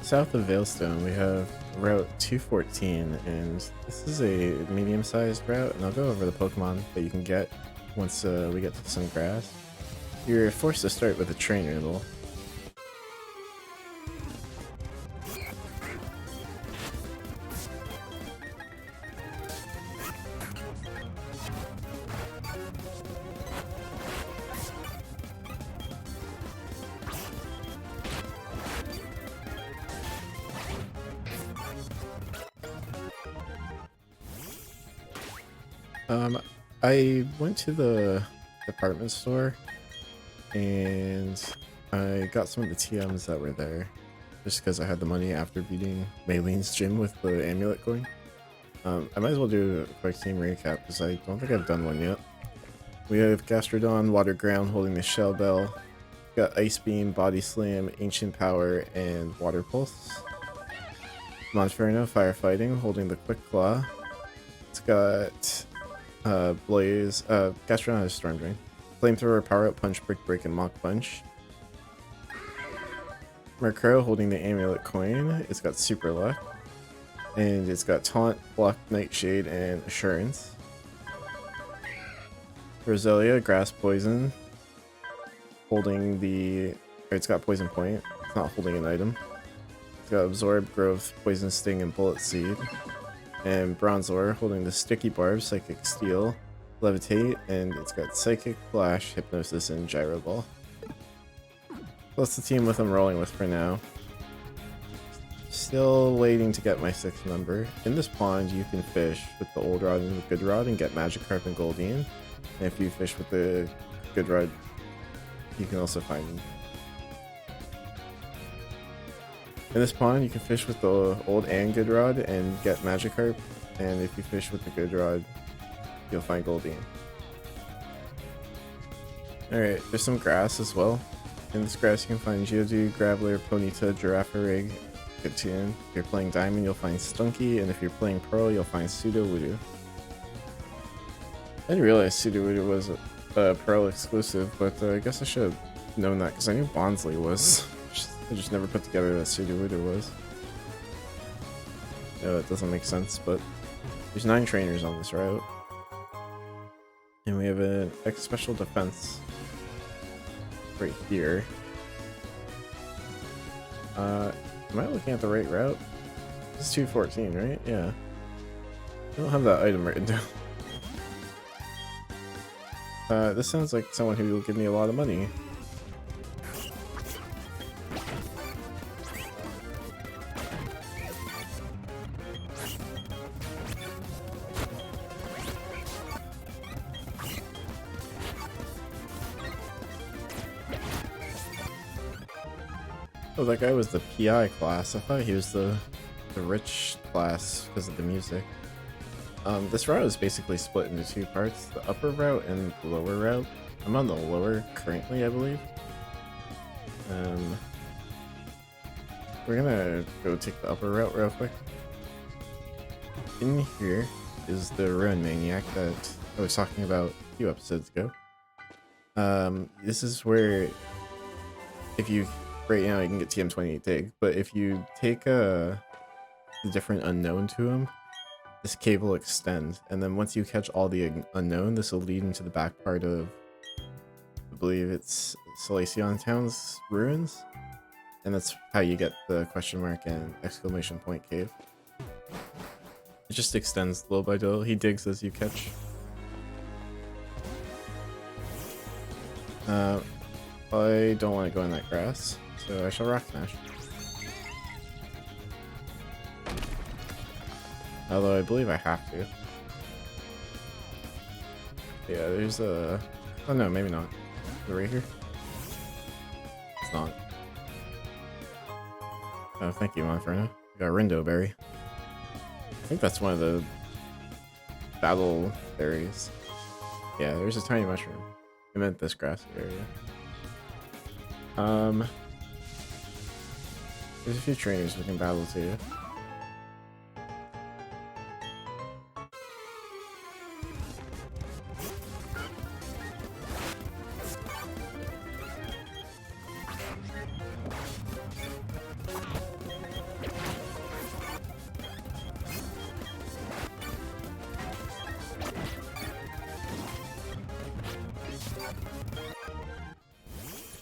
south of Veilstone, we have Route 214, and this is a medium-sized route, and I'll go over the Pokemon that you can get once we get to some grass. You're forced to start with a trainer, though. I went to the department store and I got some of the TMs that were there just because I had the money after beating Maylene's gym with the amulet coin. I might as well do a quick team recap because I don't think I've done one yet. We have Gastrodon, Water Ground holding the Shell Bell. Got Ice Beam, Body Slam, Ancient Power, and Water Pulse. Monferno, Firefighting holding the Quick Claw. It's got Blaze, Gastrodon has Storm Drain. Flamethrower, Power Up, Punch, Brick Break, and Mach Punch. Murkrow holding the Amulet Coin. It's got Super Luck. And it's got Taunt, Block, Nightshade, and Assurance. Roselia, Grass Poison. Holding the... It's got Poison Point. It's not holding an item. It's got Absorb, Growth, Poison Sting, and Bullet Seed. And Bronzor holding the Sticky Barb, Psychic Steel, Levitate, and it's got Psychic Flash, Hypnosis, and Gyro Ball. That's the team with I'm rolling with for now. Still waiting to get my 6th member. In this pond, you can fish with the Old Rod and the Good Rod and get Magikarp and Goldeen. And if you fish with the Good Rod, you can also find them. In this pond, you can fish with the Old and Good Rod and get Magikarp, and if you fish with the Good Rod, you'll find Goldeen. Alright, there's some grass as well. In this grass, you can find Geodude, Graveler, Ponyta, Girafarig, Gatune. If you're playing Diamond, you'll find Stunky, and if you're playing Pearl, you'll find Sudowoodo. I didn't realize Sudowoodo was a Pearl exclusive, but I guess I should have known that because I knew Bonsly was. I just never put together that Sudowoodo was. Yeah, that doesn't make sense, but there's 9 trainers on this route. And we have an X Special Defense right here. Am I looking at the right route? This is 214, right? Yeah. I don't have that item written down. This sounds like someone who will give me a lot of money. Oh, that guy was the PI class. I thought he was the rich class because of the music. This route is basically split into 2 parts, the upper route and the lower route. I'm on the lower currently, I believe. We're gonna go take the upper route real quick. In here is the Ruin Maniac that I was talking about a few episodes ago. This is where if you... Right now, you can get TM28 Dig, but if you take a different unknown to him, this cave will extend, and then once you catch all the unknown, this will lead into the back part of, I believe it's Salacion Town's ruins, and that's how you get the question mark and exclamation point cave. It just extends little by little. He digs as you catch. I don't want to go in that grass, so I shall Rock Smash. Although I believe I have to. Yeah, there's a... Oh no, maybe not. Is it right here? It's not. Oh, thank you, Monferno. We got Rindo Berry. I think that's one of the battle berries. Yeah, there's a tiny mushroom. I meant this grass area. There's a few trainers we can battle too.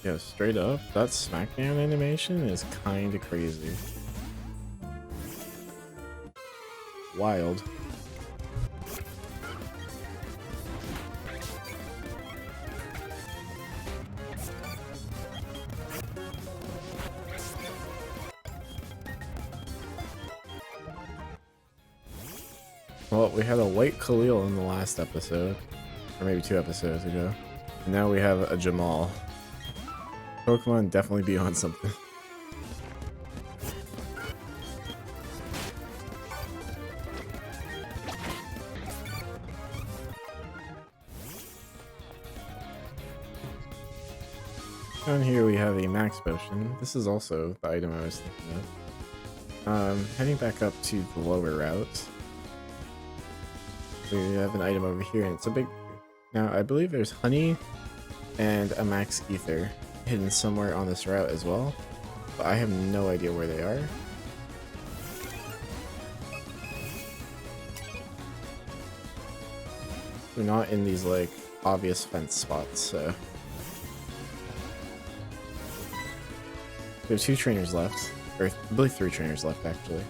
Yeah, straight up, that Smackdown animation is kinda crazy. Wild. Well, we had a white Khalil in the last episode, or maybe 2 episodes ago. And now we have a Jamal. Pokemon definitely be on something. Down here we have a Max Potion. This is also the item I was thinking of. Heading back up to the lower route. We have an item over here, and it's a big... Now, I believe there's honey and a Max Ether hidden somewhere on this route as well, but I have no idea where they are. They're not in these, like, obvious fence spots, so... We have 2 trainers left, or I believe 3 trainers left, actually.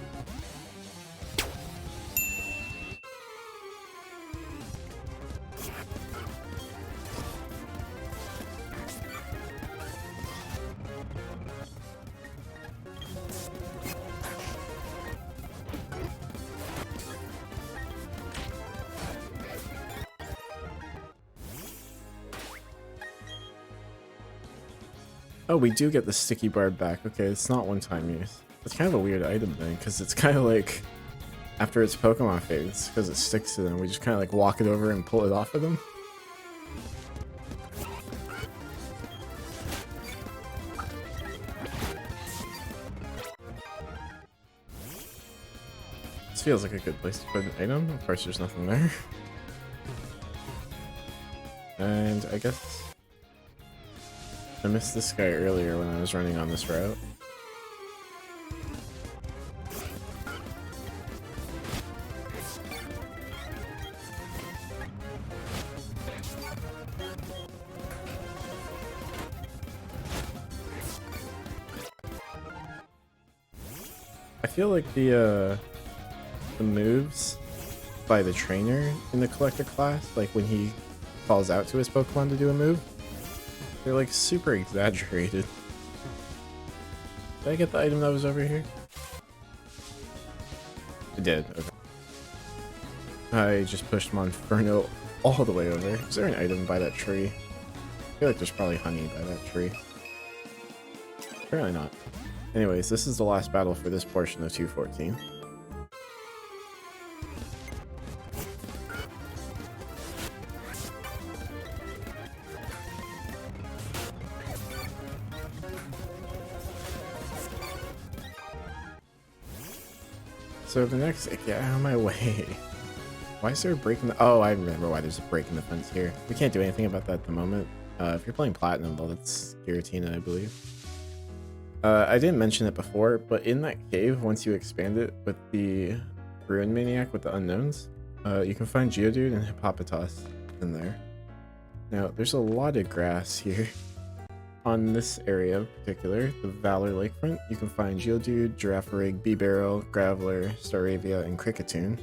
Oh, we do get the sticky barb back. Okay, it's not one-time use. It's kind of a weird item then, because it's kind of like after its Pokemon fades, because it sticks to them, we just kind of like walk it over and pull it off of them. This feels like a good place to put an item. Of course, there's nothing there. And I guess I missed this guy earlier when I was running on this route. I feel like the moves by the trainer in the collector class, like when he calls out to his Pokemon to do a move, they're like super exaggerated. Did I get the item that was over here? I did, okay. I just pushed Monferno all the way over. Is there an item by that tree? I feel like there's probably honey by that tree. Apparently not. Anyways, this is the last battle for this portion of 214. So the next, get out of my way. Why is there a break in the, oh, I remember why there's a break in the fence here. We can't do anything about that at the moment. If you're playing Platinum, though, that's Giratina, I believe. I didn't mention it before, but in that cave, once you expand it with the Ruin Maniac with the Unknowns, you can find Geodude and Hippopotas in there. Now, there's a lot of grass here. On this area in particular, the Valor Lakefront, you can find Geodude, Girafarig, Bibarel, Graveler, Staravia, and Kricketune.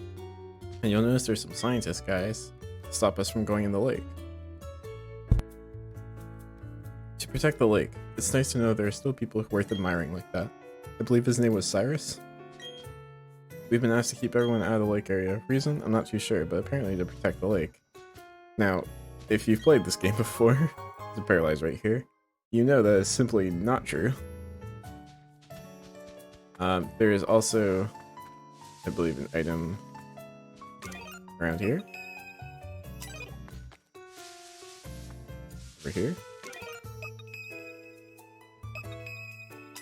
And you'll notice there's some scientist guys to stop us from going in the lake. To protect the lake, it's nice to know there are still people worth admiring like that. I believe his name was Cyrus. We've been asked to keep everyone out of the lake area. Reason? I'm not too sure, but apparently to protect the lake. Now, if you've played this game before, there's a Paralyze right here, you know that is simply not true. There is also, I believe, an item around here. Over here.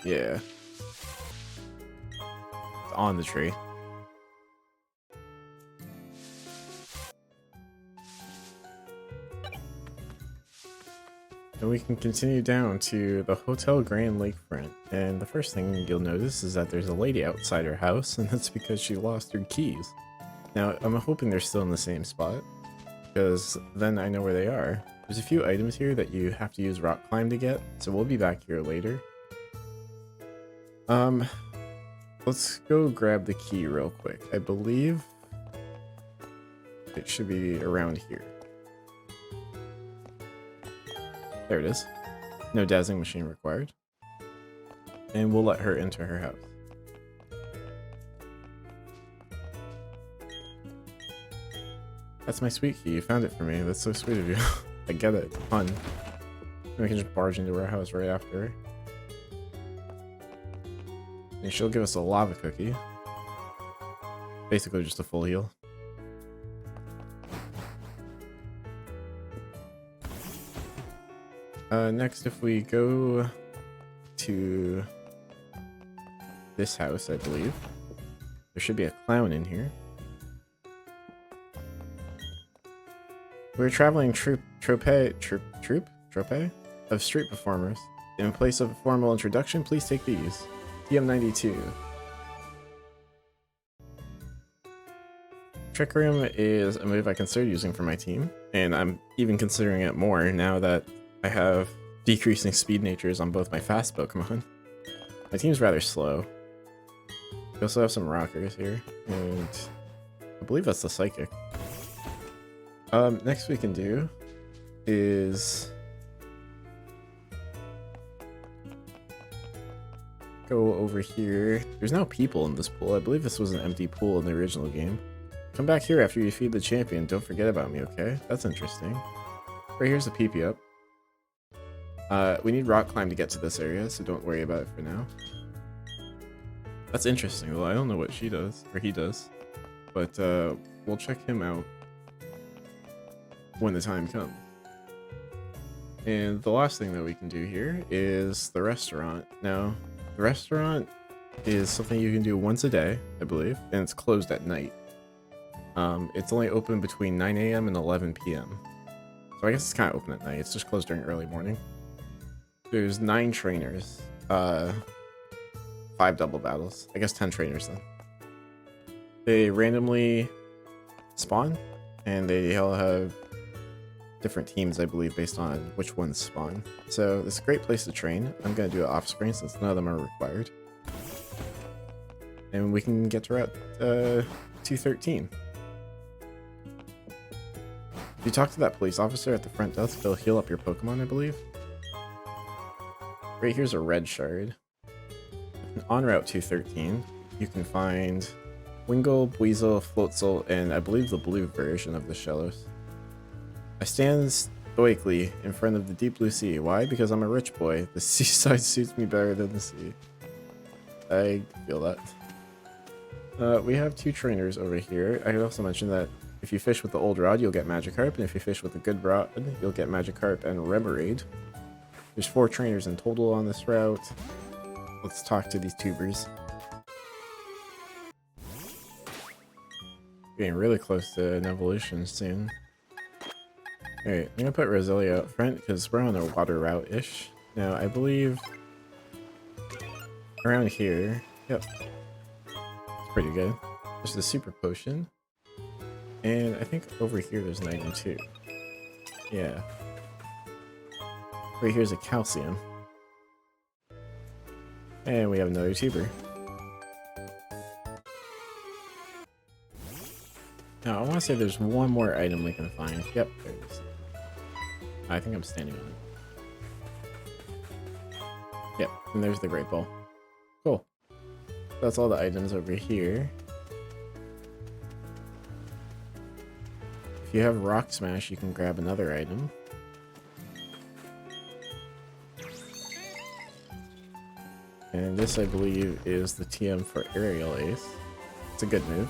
Yeah. It's on the tree. And we can continue down to the Hotel Grand Lakefront, and the first thing you'll notice is that there's a lady outside her house, and that's because she lost her keys. Now, I'm hoping they're still in the same spot, because then I know where they are. There's a few items here that you have to use rock climb to get, so we'll be back here later. Let's go grab the key real quick. I believe it should be around here. There it is. No dazzling machine required. And we'll let her into her house. That's my sweet key. You found it for me. That's so sweet of you. I get it. Fun. We can just barge into her house right after her. And she'll give us a lava cookie. Basically just a full heal. Next, if we go to this house, I believe, there should be a clown in here. We're traveling troop of street performers. In place of a formal introduction, please take these. TM92. Trick Room is a move I considered using for my team, and I'm even considering it more now that I have decreasing speed natures on both my fast Pokemon. My team's rather slow. We also have some rockers here, and I believe that's the Psychic. Next we can do is go over here. There's now people in this pool. I believe this was an empty pool in the original game. Come back here after you feed the champion. Don't forget about me, okay? That's interesting. Right here's the PP up. We need rock climb to get to this area, so don't worry about it for now. That's interesting, though. I don't know what she does, or he does. But we'll check him out when the time comes. And the last thing that we can do here is the restaurant. Now, the restaurant is something you can do once a day, I believe, and it's closed at night. It's only open between 9 AM and 11 PM. So I guess it's kind of open at night. It's just closed during early morning. There's 9 trainers, 5 double battles. I guess 10 trainers then. They randomly spawn, and they all have different teams, I believe, based on which ones spawn. So it's a great place to train. I'm going to do it off screen since none of them are required. And we can get to Route 213. If you talk to that police officer at the front desk, they'll heal up your Pokemon, I believe. Right here's a red shard. And on Route 213, you can find Wingull, Buizel, Floatzel, and I believe the blue version of the Shellos. I stand stoically in front of the deep blue sea. Why? Because I'm a rich boy. The seaside suits me better than the sea. I feel that. We have 2 trainers over here. I could also mention that if you fish with the old rod, you'll get Magikarp, and if you fish with the good rod, you'll get Magikarp and Remoraid. There's 4 trainers in total on this route. Let's talk to these tubers. Getting really close to an evolution soon. Alright, I'm gonna put Roselia up front because we're on a water route-ish. Now, I believe around here, yep, it's pretty good. There's the Super Potion, and I think over here there's an item too. Yeah. Right here's a Calcium. And we have another tuber. Now, I want to say there's one more item we can find. Yep, there it is. I think I'm standing on it. Yep, and there's the Great Ball. Cool. That's all the items over here. If you have Rock Smash, you can grab another item. And this, I believe, is the TM for Aerial Ace. It's a good move.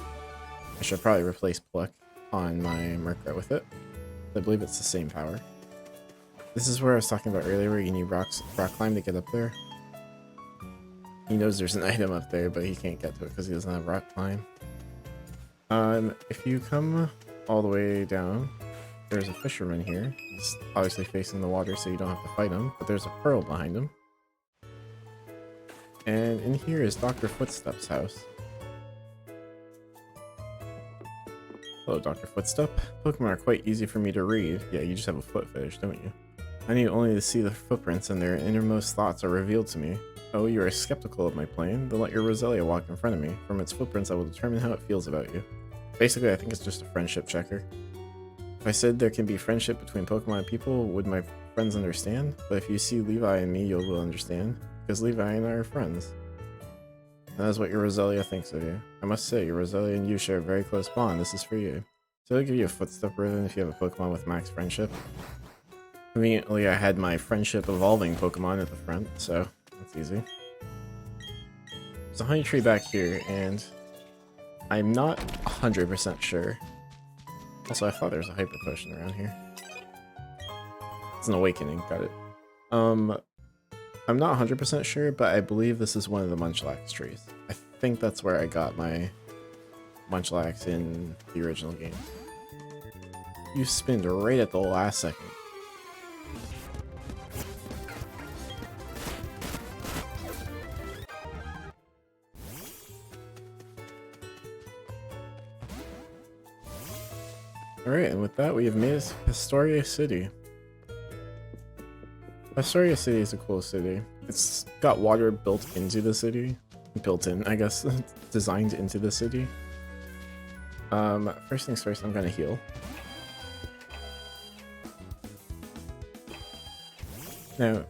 I should probably replace Pluck on my Murkrow with it. I believe it's the same power. This is where I was talking about earlier, where you need rock climb to get up there. He knows there's an item up there, but he can't get to it because he doesn't have rock climb. If you come all the way down, there's a fisherman here. He's obviously facing the water, so you don't have to fight him, but there's a pearl behind him. And in here is Dr. Footstep's house. Hello, Dr. Footstep. Pokemon are quite easy for me to read. Yeah, you just have a foot fetish, don't you? I need only to see the footprints and their innermost thoughts are revealed to me. Oh, you are skeptical of my plan? Then let your Roselia walk in front of me. From its footprints, I will determine how it feels about you. Basically, I think it's just a friendship checker. If I said there can be friendship between Pokemon and people, would my friends understand? But if you see Levi and me, you will understand. Because Levi and I are friends. And that is what your Roselia thinks of you. I must say, your Roselia and you share a very close bond. This is for you. So I'll give you a footstep ribbon if you have a Pokemon with max friendship. Conveniently, I had my friendship evolving Pokemon at the front, so that's easy. There's a honey tree back here, and I'm not 100% sure. Also, I thought there was a hyper potion around here. It's an awakening, got it. I'm not 100% sure, but I believe this is one of the Munchlax trees. I think that's where I got my Munchlax in the original game. You spinned right at the last second. Alright, and with that we have made it Historia City. Historia City is a cool city. It's got water built into the city. Built in, I guess. Designed into the city. First things first, I'm gonna heal. Now,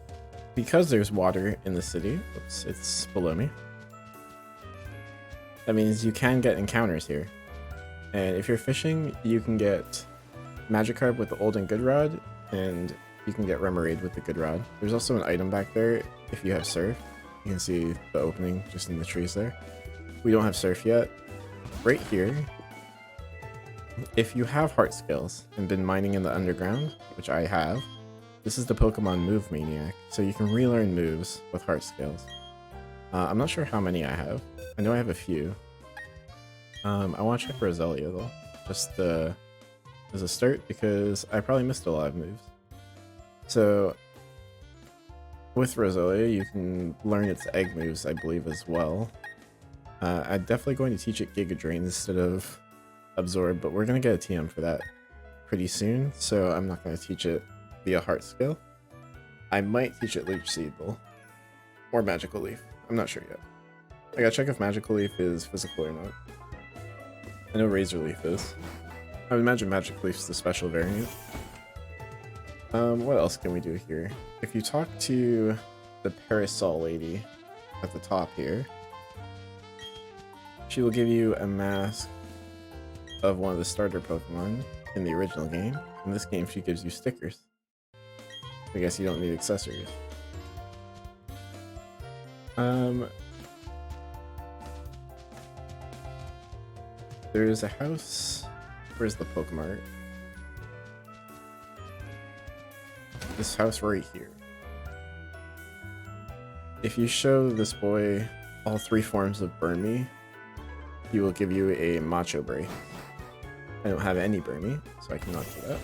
because there's water in the city, oops, it's below me. That means you can get encounters here. And if you're fishing, you can get Magikarp with the Old and Good Rod, and you can get Remoraid with the Good Rod. There's also an item back there if you have Surf. You can see the opening just in the trees there. We don't have Surf yet. Right here, if you have Heart Skills and been mining in the underground, which I have, this is the Pokemon Move Maniac, so you can relearn moves with Heart Skills. I'm not sure how many I have. I know I have a few. I want to check Roselia though, just as a start, because I probably missed a lot of moves. So, with Roselia, you can learn its egg moves, I believe, as well. I'm definitely going to teach it Giga Drain instead of Absorb, but we're going to get a TM for that pretty soon, so I'm not going to teach it via Heart Skill. I might teach it Leech Seed though, or Magical Leaf. I'm not sure yet. I gotta check if Magical Leaf is physical or not. I know Razor Leaf is. I would imagine Magic Leaf's the special variant. What else can we do here? If you talk to the Parasol lady at the top here, she will give you a mask of one of the starter Pokemon in the original game. In this game, she gives you stickers. I guess you don't need accessories. There's a house. Where's the Pokemart? This house right here. If you show this boy all 3 forms of Burn Me, he will give you a Macho Brace. I don't have any Burn Me, so I cannot do that.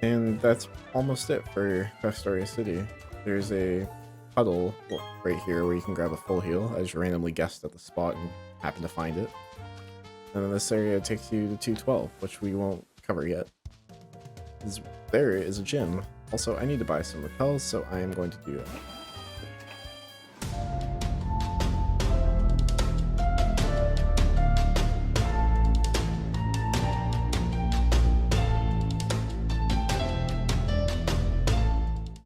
And that's almost it for Historia City. There's a puddle right here where you can grab a full heal. I just randomly guessed at the spot and happened to find it. And then this area takes you to 212, which we won't cover yet. There is a gym. Also, I need to buy some repels, so I am going to do that.